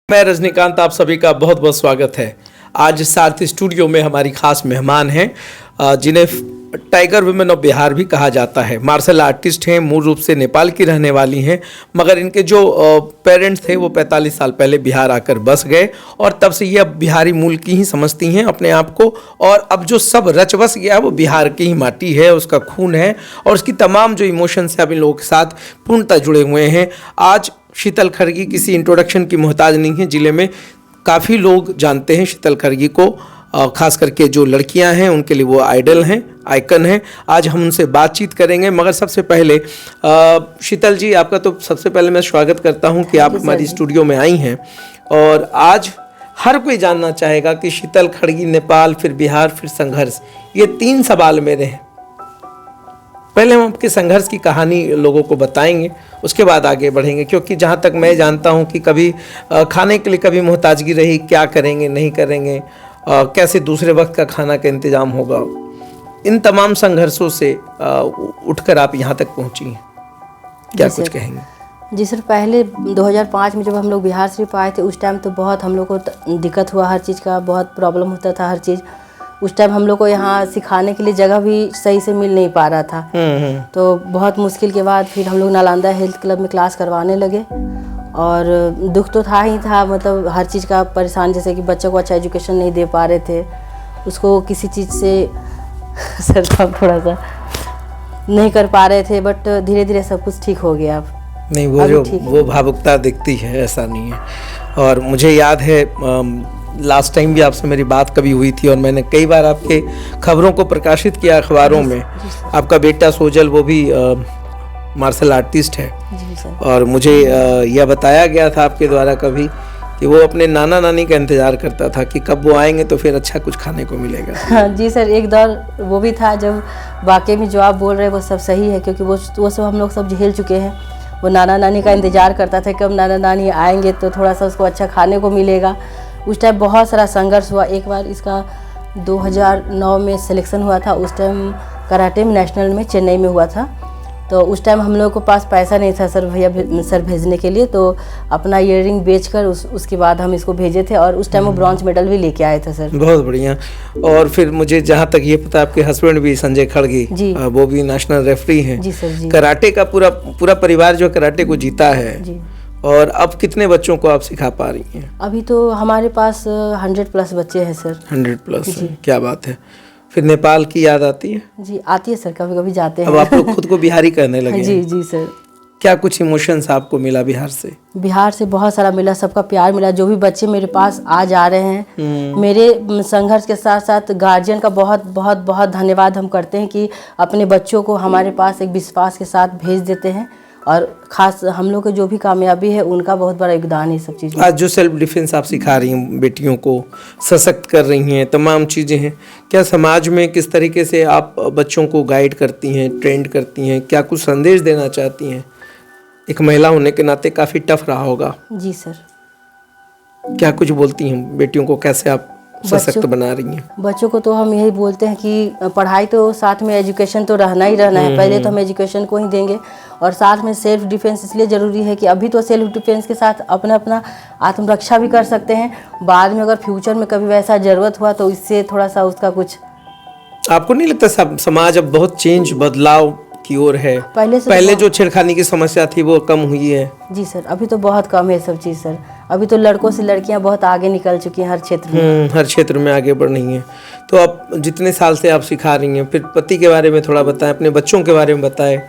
मैं रजनीकांत, आप सभी का बहुत बहुत स्वागत है। आज सारथी स्टूडियो में हमारी खास मेहमान हैं जिन्हें टाइगर वुमेन ऑफ बिहार भी कहा जाता है। मार्शल आर्टिस्ट हैं, मूल रूप से नेपाल की रहने वाली हैं, मगर इनके जो पेरेंट्स थे वो 45 साल पहले बिहार आकर बस गए और तब से ये अब बिहारी मूल की ही समझती हैं अपने आप को। और अब जो सब रच बस गया वो बिहार की ही माटी है, उसका खून है और उसकी तमाम जो इमोशंस है अब इन लोगों के साथ पूर्णतः जुड़े हुए हैं। आज शीतल खरगी किसी इंट्रोडक्शन की मोहताज नहीं है। ज़िले में काफ़ी लोग जानते हैं शीतल खरगी को, खास करके जो लड़कियां हैं उनके लिए वो आइडल हैं, आइकन हैं। आज हम उनसे बातचीत करेंगे, मगर सबसे पहले शीतल जी, आपका तो सबसे पहले मैं स्वागत करता हूं कि आप हमारी स्टूडियो में आई हैं। और आज हर कोई जानना चाहेगा कि शीतल खरगी, नेपाल, फिर बिहार, फिर संघर्ष, ये 3 सवाल मेरे हैं। पहले हम आपके संघर्ष की कहानी लोगों को बताएंगे, उसके बाद आगे बढ़ेंगे, क्योंकि जहाँ तक मैं जानता हूँ कि कभी खाने के लिए कभी मोहताजगी रही, क्या करेंगे नहीं करेंगे, कैसे दूसरे वक्त का खाना का इंतज़ाम होगा, इन तमाम संघर्षों से उठकर आप यहाँ तक पहुँची हैं, क्या कुछ कहेंगे? जी सर, पहले 2005 में जब हम लोग बिहार से आए थे उस टाइम तो बहुत हम लोग को दिक्कत हुआ, हर चीज़ का बहुत प्रॉब्लम होता था, हर चीज़। उस टाइम हम लोग को यहाँ सिखाने के लिए जगह भी सही से मिल नहीं पा रहा था। तो बहुत मुश्किल के बाद फिर हम लोग नालंदा हेल्थ क्लब में क्लास करवाने लगे। और दुख तो था ही था, मतलब हर चीज़ का परेशान, जैसे कि बच्चों को अच्छा एजुकेशन नहीं दे पा रहे थे, उसको किसी चीज़ से सर थोड़ा सा नहीं कर पा रहे थे, बट धीरे धीरे सब कुछ ठीक हो गया। अब नहीं, वो भावुकता दिखती है, ऐसा नहीं है। और मुझे याद है लास्ट टाइम भी आपसे मेरी बात कभी हुई थी और मैंने कई बार आपके खबरों को प्रकाशित किया अखबारों में। आपका बेटा सोजल वो भी मार्शल आर्टिस्ट है और मुझे यह बताया गया था आपके द्वारा कभी कि वो अपने नाना नानी का इंतज़ार करता था कि कब वो आएंगे तो फिर अच्छा कुछ खाने को मिलेगा। हाँ जी सर, एक दौर वो भी था जब वाकई में जो आप बोल रहे हैं वो सब सही है, क्योंकि वो सब हम लोग सब झेल चुके हैं। वो नाना नानी का इंतज़ार करता था कब नाना नानी आएंगे तो थोड़ा सा उसको अच्छा खाने को मिलेगा। उस टाइम बहुत सारा संघर्ष हुआ। एक बार इसका 2009 में सिलेक्शन हुआ था, उस टाइम कराटे में नेशनल में चेन्नई में हुआ था। तो उस टाइम हम लोगों के पास पैसा नहीं था सर भेजने के लिए, तो अपना ईयररिंग बेचकर उसके बाद हम इसको भेजे थे और उस टाइम वो ब्रॉन्ज मेडल भी लेके आए थे सर। बहुत बढ़िया। और फिर मुझे जहाँ तक ये पता, आपके हस्बैंड भी संजय खड़गी जी, वो भी नेशनल रेफरी हैं जी सर जी। कराटे का पूरा परिवार जो कराटे को जीता है जी। और अब कितने बच्चों को आप सिखा पा रही हैं? अभी तो हमारे पास 100+ बच्चे हैं सर। 100+, क्या बात है। फिर नेपाल की याद आती है? जी आती है सर, कभी कभी जाते हैं। अब आप लोग खुद को बिहारी कहने लगे जी जी सर। क्या कुछ इमोशंस आपको मिला बिहार से? बिहार से बहुत सारा मिला, सबका प्यार मिला। जो भी बच्चे मेरे पास आ जा रहे हैं, मेरे संघर्ष के साथ साथ गार्जियन का बहुत बहुत बहुत धन्यवाद हम करते हैं कि अपने बच्चों को हमारे पास एक विश्वास के साथ भेज देते हैं। और खास हम लोग की जो भी कामयाबी है उनका बहुत बड़ा योगदान है सब चीज़ में। आज जो सेल्फ डिफेंस आप सिखा रही हैं, बेटियों को सशक्त कर रही हैं, तमाम चीज़ें हैं, क्या समाज में किस तरीके से आप बच्चों को गाइड करती हैं, ट्रेंड करती हैं, क्या कुछ संदेश देना चाहती हैं? एक महिला होने के नाते काफ़ी टफ रहा होगा। जी सर। क्या कुछ बोलती हैं बेटियों को, कैसे आप सशक्त बना रही हैं? बच्चों को तो हम यही बोलते हैं कि पढ़ाई तो साथ में एजुकेशन तो रहना ही रहना है। पहले तो हम एजुकेशन को ही देंगे और साथ में सेल्फ डिफेंस इसलिए ज़रूरी है कि अभी तो सेल्फ डिफेंस के साथ अपना आत्मरक्षा भी कर सकते हैं। बाद में अगर फ्यूचर में कभी वैसा ज़रूरत हुआ तो इससे थोड़ा सा उसका कुछ। आपको नहीं लगता समाज अब बहुत बदलाव की ओर है? पहले जो छेड़खानी की समस्या थी वो कम हुई है? जी सर, अभी तो बहुत कम है सब चीज़ सर। अभी तो लड़कों से लड़कियां बहुत आगे निकल चुकी हैं हर क्षेत्र में। हर क्षेत्र में आगे बढ़ रही हैं। तो आप जितने साल से आप सिखा रही हैं, फिर पति के बारे में थोड़ा बताएं, अपने बच्चों के बारे में बताएं।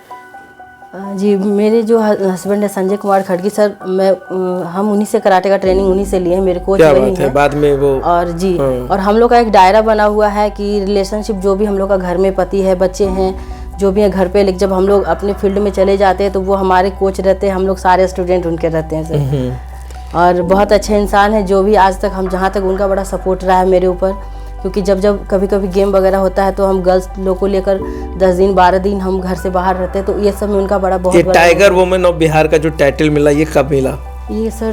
जी, मेरे जो हस्बैंड है संजय कुमार खड़गी सर, हम उन्हीं से कराटे का ट्रेनिंग उन्हीं से लिए हैं, मेरे कोच वही हैं। बाद में वो और जी और हम लोग का एक दायरा बना हुआ है कि रिलेशनशिप जो भी हम लोग का घर में पति है, बच्चे हैं, जो भी है घर पे, लेकिन जब हम लोग अपने फील्ड में चले जाते हैं तो वो हमारे कोच रहते हैं, हम लोग सारे स्टूडेंट उनके रहते हैं सर। और बहुत अच्छे इंसान है, जो भी आज तक हम जहाँ तक उनका बड़ा सपोर्ट रहा है मेरे ऊपर, क्योंकि जब कभी गेम वगैरह होता है तो हम गर्ल्स लोग को लेकर 10 दिन 12 दिन हम घर से बाहर रहते हैं, तो ये सब में उनका बड़ा बहुत बड़ा। टाइगर वुमेन ऑफ बिहार का जो टाइटल मिला, ये कब मिला? ये सर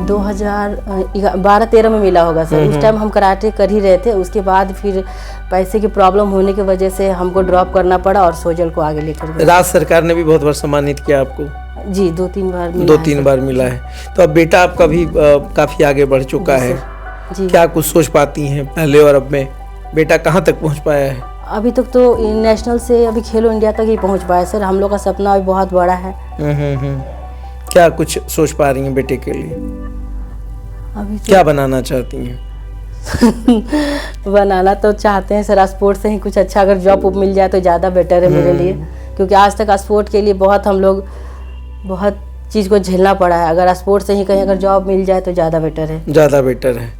2012-13 में मिला होगा सर। उस टाइम हम कराटे कर ही रहे थे, उसके बाद फिर पैसे की प्रॉब्लम होने की वजह से हमको ड्रॉप करना पड़ा और सोजल को आगे लेकर गए। राज्य सरकार ने भी बहुत बार सम्मानित किया आपको? जी 2-3 बार मिला दो है तीन सर। बार मिला है। तो अब बेटा आपका भी काफ़ी आगे बढ़ चुका जी है। सर। जी क्या कुछ सोच पाती हैं पहले और अब में? बेटा कहाँ तक पहुँच पाया है? अभी तक तो नेशनल से अभी खेलो इंडिया तक ही पहुंच पाया सर। हम लोग का सपना अभी बहुत बड़ा है। हम्म। क्या कुछ सोच पा रही हैं बेटे के लिए? अभी क्या बनाना चाहती हैं? तो बनाना तो चाहते हैं सर, स्पोर्ट्स से ही कुछ अच्छा अगर जॉब मिल जाए तो ज़्यादा बेटर है मेरे लिए, क्योंकि आज तक स्पोर्ट के लिए हम लोग बहुत चीज़ को झेलना पड़ा है। अगर स्पोर्ट्स से ही कहीं अगर जॉब मिल जाए तो ज़्यादा बेटर है। ज़्यादा बेटर है।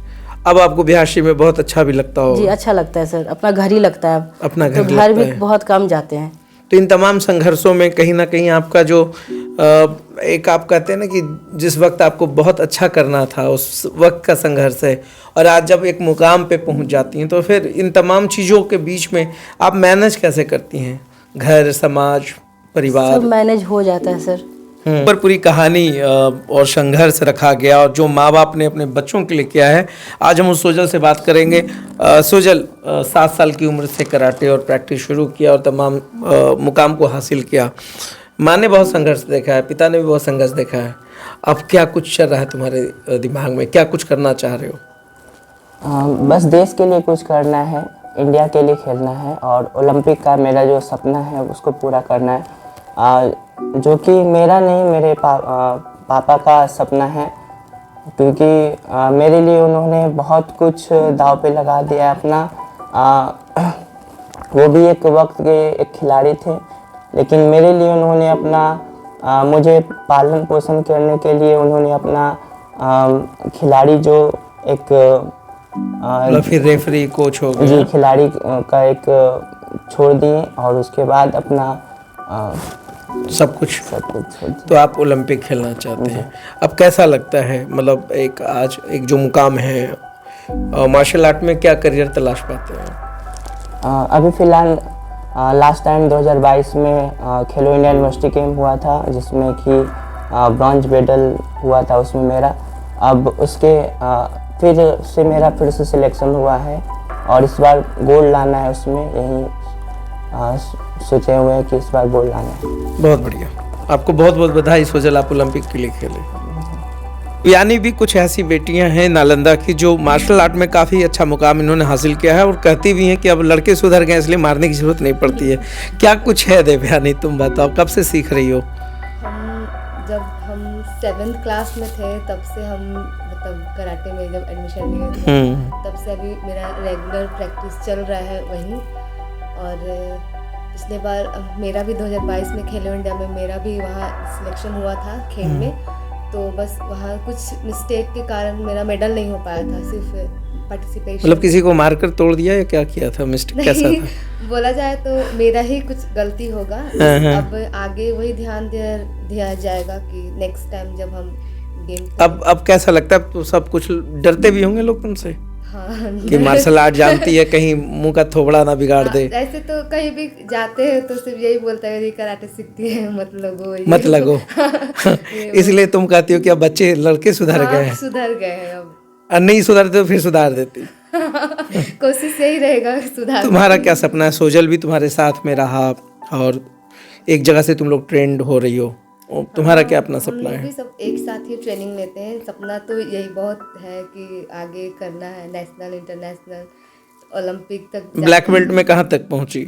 अब आपको बिहारशी में बहुत अच्छा भी लगता जी होगा? अच्छा लगता है सर, अपना घर ही लगता है। अपना तो घर घर लगता भी है। बहुत कम जाते हैं। तो इन तमाम संघर्षों में कहीं ना कहीं आपका जो एक आप कहते हैं ना कि जिस वक्त आपको बहुत अच्छा करना था उस वक्त का संघर्ष है, और आज जब एक मुकाम पे पहुंच जाती हैं तो फिर इन तमाम चीज़ों के बीच में आप मैनेज कैसे करती हैं? घर, समाज, परिवार, सब मैनेज हो जाता है सर। पर पूरी कहानी और संघर्ष रखा गया और जो माँ बाप ने अपने बच्चों के लिए किया है। आज हम उस सोजल से बात करेंगे। सोजल 7 साल की उम्र से कराटे और प्रैक्टिस शुरू किया और तमाम मुकाम को हासिल किया। माँ ने बहुत संघर्ष देखा है, पिता ने भी बहुत संघर्ष देखा है। अब क्या कुछ चल रहा है तुम्हारे दिमाग में? क्या कुछ करना चाह रहे हो? बस देश के लिए कुछ करना है, इंडिया के लिए खेलना है और ओलंपिक का मेरा जो सपना है उसको पूरा करना है, जो कि मेरा नहीं मेरे पापा का सपना है, क्योंकि मेरे लिए उन्होंने बहुत कुछ दांव पे लगा दिया है अपना। वो भी एक वक्त के एक खिलाड़ी थे, लेकिन मेरे लिए उन्होंने अपना मुझे पालन पोषण करने के लिए उन्होंने अपना खिलाड़ी जो एक मतलब फिर रेफरी कोच हो जी गया। खिलाड़ी का एक छोड़ दिए और उसके बाद अपना सब कुछ छोड़ दिए। तो आप ओलंपिक खेलना चाहते हैं। अब कैसा लगता है, मतलब एक आज एक जो मुकाम है मार्शल आर्ट में, क्या करियर तलाश पाते हैं? अभी फ़िलहाल लास्ट टाइम 2022 में खेलो इंडिया यूनिवर्सिटी गेम हुआ था, जिसमें कि ब्रॉन्ज मेडल हुआ था उसमें मेरा। अब उसके फिर से सिलेक्शन हुआ है और इस बार गोल्ड लाना है उसमें, यही सोचे हुए हैं कि इस बार गोल्ड लाना है। बहुत बढ़िया, आपको बहुत बहुत बधाई सोजल, आप ओलंपिक के लिए खेले। यानी भी कुछ ऐसी बेटियां हैं नालंदा की जो मार्शल आर्ट में काफ़ी अच्छा मुकाम इन्होंने हासिल किया है और कहती भी हैं कि अब लड़के सुधर गए इसलिए मारने की जरूरत नहीं पड़ती है। क्या कुछ है देवयानी, तुम बताओ, कब से सीख रही हो? जब हम 7th क्लास में थे तब से हम मतलब कराटे में जब एडमिशन लिए थे तब से अभी मेरा रेगुलर प्रैक्टिस चल रहा है वहीं। और पिछले बार मेरा भी 2022 में खेलो इंडिया में मेरा भी वहाँ सिलेक्शन हुआ था खेल में, तो बस वहाँ कुछ मिस्टेक के कारण मेरा मेडल नहीं हो पाया था, सिर्फ पार्टिसिपेशन। मतलब किसी को मारकर तोड़ दिया या क्या किया था? मिस्टेक कैसा था? बोला जाए तो मेरा ही कुछ गलती होगा। अब आगे वही ध्यान दिया जाएगा कि नेक्स्ट टाइम जब हम गेम अब कैसा लगता है? तो सब कुछ डरते भी होंगे लोग तुमसे? हाँ कि मार्शल आर्ट जानती है, कहीं मुंह का थोबड़ा ना बिगाड़ दे। ऐसे तो कहीं भी जाते हैं तो सिर्फ यही बोलता है ये कराटे सीखती है, मत लगो मत लगो। इसलिए तुम कहती हो कि अब बच्चे लड़के सुधर गए हैं। सुधर गए हैं अब। और नहीं सुधरते तो फिर सुधार देती। कोशिश यही रहेगा सुधार। तुम्हारा क्या सपना है? सोजल भी तुम्हारे साथ में रहा और एक जगह से तुम लोग ट्रेंड हो रही हो, तुम्हारा क्या अपना सपना हम है? भी सब एक साथ ही ट्रेनिंग लेते हैं। सपना तो यही बहुत है कि आगे करना है, नेशनल इंटरनेशनल ओलंपिक तक। ब्लैक बेल्ट में कहाँ तक पहुंची?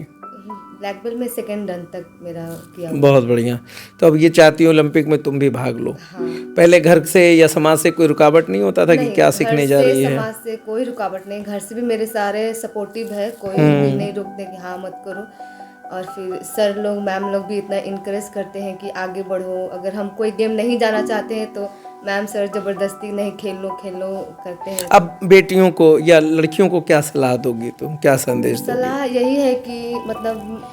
ब्लैक बेल्ट में 2nd रन तक मेरा किया। बहुत बढ़िया। तो अब ये चाहती हो ओलंपिक में तुम भी भाग लो। हाँ। पहले घर से या समाज से कोई रुकावट नहीं होता था कि नहीं, क्या सीखने जा रही है? समाज से कोई रुकावट नहीं, घर से भी मेरे सारे सपोर्टिव है, कोई भी नहीं रोकते कि हाँ मत करो। और फिर सर लोग मैम लोग भी इतना इनकरेज करते हैं कि आगे बढ़ो। अगर हम कोई गेम नहीं जाना चाहते हैं तो मैम सर ज़बरदस्ती नहीं खेलो करते हैं। अब बेटियों को या लड़कियों को क्या सलाह दोगी तुम, क्या संदेश दोगी? सलाह यही है कि मतलब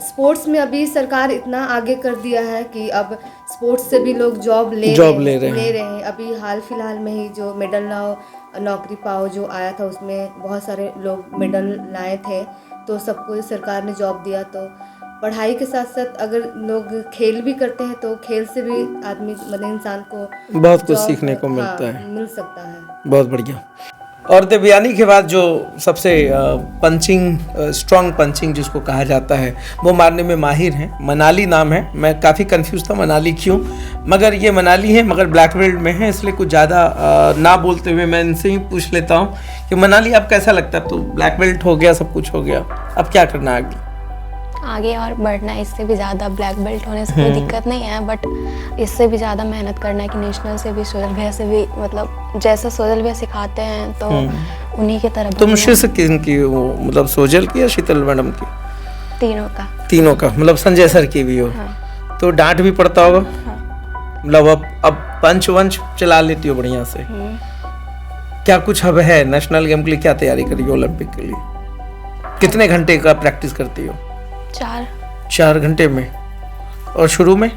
स्पोर्ट्स में अभी सरकार इतना आगे कर दिया है कि अब स्पोर्ट्स से भी लोग जॉब ले रहे हैं। अभी हाल फिलहाल में ही जो मेडल लाओ नौकरी पाओ जो आया था उसमें बहुत सारे लोग मेडल लाए थे, तो सबको सरकार ने जॉब दिया। तो पढ़ाई के साथ साथ अगर लोग खेल भी करते हैं तो खेल से भी आदमी मतलब इंसान को बहुत कुछ सीखने को मिलता है। मिल सकता है। बहुत बढ़िया। और देवयानी के बाद जो सबसे पंचिंग स्ट्रॉन्ग पंचिंग जिसको कहा जाता है वो मारने में माहिर हैं, मनाली नाम है। मैं काफ़ी कंफ्यूज था मनाली क्यों, मगर ये मनाली है मगर ब्लैक बेल्ट में है, इसलिए कुछ ज़्यादा ना बोलते हुए मैं इनसे ही पूछ लेता हूँ कि मनाली आप कैसा लगता है? तो ब्लैक बेल्ट हो गया, सब कुछ हो गया, अब क्या करना है आगे? आगे और बढ़ना है, इससे भी ज़्यादा ब्लैक बेल्ट होने से कोई दिक्कत नहीं है, बट इससे भी ज़्यादा मेहनत करना है कि नेशनल से भी, सोजल भैया से भी, मतलब जैसा सोजल भैया सिखाते हैं तो उन्हीं की तरह तुम शिष्य किनकी हो, मतलब सोजल की या शीतल मैडम की? तीनों का मतलब संजय सर की भी हो? हाँ। तो डांट भी पड़ता होगा? हाँ। मतलब अब पंच वंच चला लेती हो बढ़िया से? क्या कुछ अब है नेशनल गेम के लिए, क्या तैयारी करी हो ओलंपिक के लिए? कितने घंटे का प्रैक्टिस करती हो? 4 घंटे में। और शुरू में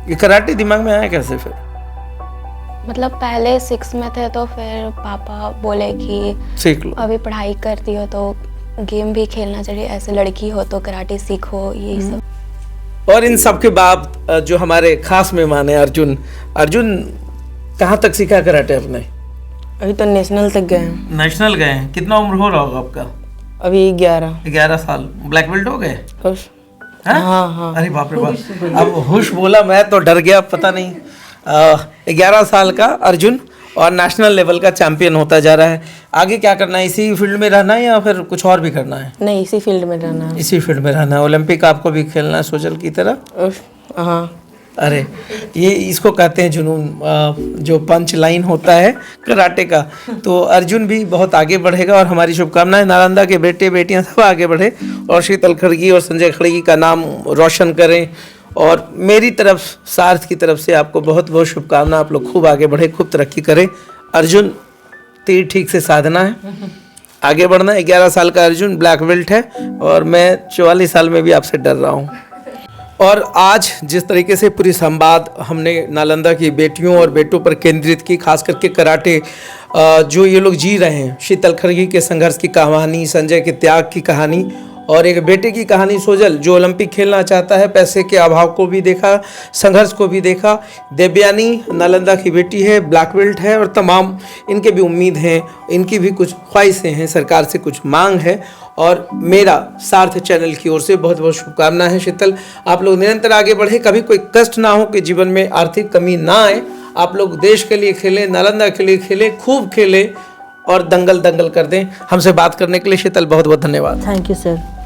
ये कराटे दिमाग में आया कैसे फिर? मतलब पहले 6 में थे तो फिर पापा बोले कि सीख लो। अभी पढ़ाई करती हो तो गेम भी खेलना चाहिए, ऐसे लड़की हो तो कराटे सीखो, यही सब। और इन सब के बाद जो हमारे खास मेहमान है अर्जुन कहाँ तक सीखा कराटे अपने? अभी तो नेशनल तक गए हैं। नेशनल गए हैं। कितना उम्र हो रहा होगा आपका? अभी 11 साल। ब्लैक बेल्ट हो गए? खुश। हाँ? हाँ। अरे बाप रे बाप, अब हुश बोला मैं तो डर गया, पता नहीं। 11 साल का अर्जुन और नेशनल लेवल का चैंपियन होता जा रहा है। आगे क्या करना है, इसी फील्ड में रहना है या फिर कुछ और भी करना है? नहीं, इसी फील्ड में रहना है। इसी फील्ड में रहना है। ओलंपिक आपको भी खेलना है सोजल की तरह? हाँ। अरे ये इसको कहते हैं जुनून, जो पंच लाइन होता है कराटे का। तो अर्जुन भी बहुत आगे बढ़ेगा और हमारी शुभकामनाएं नालंदा के बेटे बेटियां सब आगे बढ़े और शीतल खड़गी और संजय खड़गी का नाम रोशन करें। और मेरी तरफ, सार्थ की तरफ से आपको बहुत बहुत शुभकामना, आप लोग खूब आगे बढ़े, खूब तरक्की करें। अर्जुन तीर ठीक से साधना है, आगे बढ़ना है। 11 साल का अर्जुन ब्लैक बेल्ट है और मैं 44 साल में भी आपसे डर रहा हूँ। और आज जिस तरीके से पूरी संवाद हमने नालंदा की बेटियों और बेटों पर केंद्रित की, खास करके कराटे जो ये लोग जी रहे हैं, शीतल खड़गी के संघर्ष की कहानी, संजय के त्याग की कहानी और एक बेटे की कहानी सोजल जो ओलंपिक खेलना चाहता है, पैसे के अभाव को भी देखा, संघर्ष को भी देखा। देवयानी नालंदा की बेटी है, ब्लैक बेल्ट है और तमाम इनके भी उम्मीद हैं, इनकी भी कुछ ख्वाहिशें हैं, सरकार से कुछ मांग है। और मेरा सार्थ चैनल की ओर से बहुत बहुत शुभकामना है। शीतल, आप लोग निरंतर आगे बढ़े, कभी कोई कष्ट ना हो कि जीवन में आर्थिक कमी ना आए। आप लोग देश के लिए खेलें, नालंदा के लिए खेलें, खूब खेलें और दंगल कर दें। हमसे बात करने के लिए शीतल बहुत बहुत धन्यवाद। Thank you sir.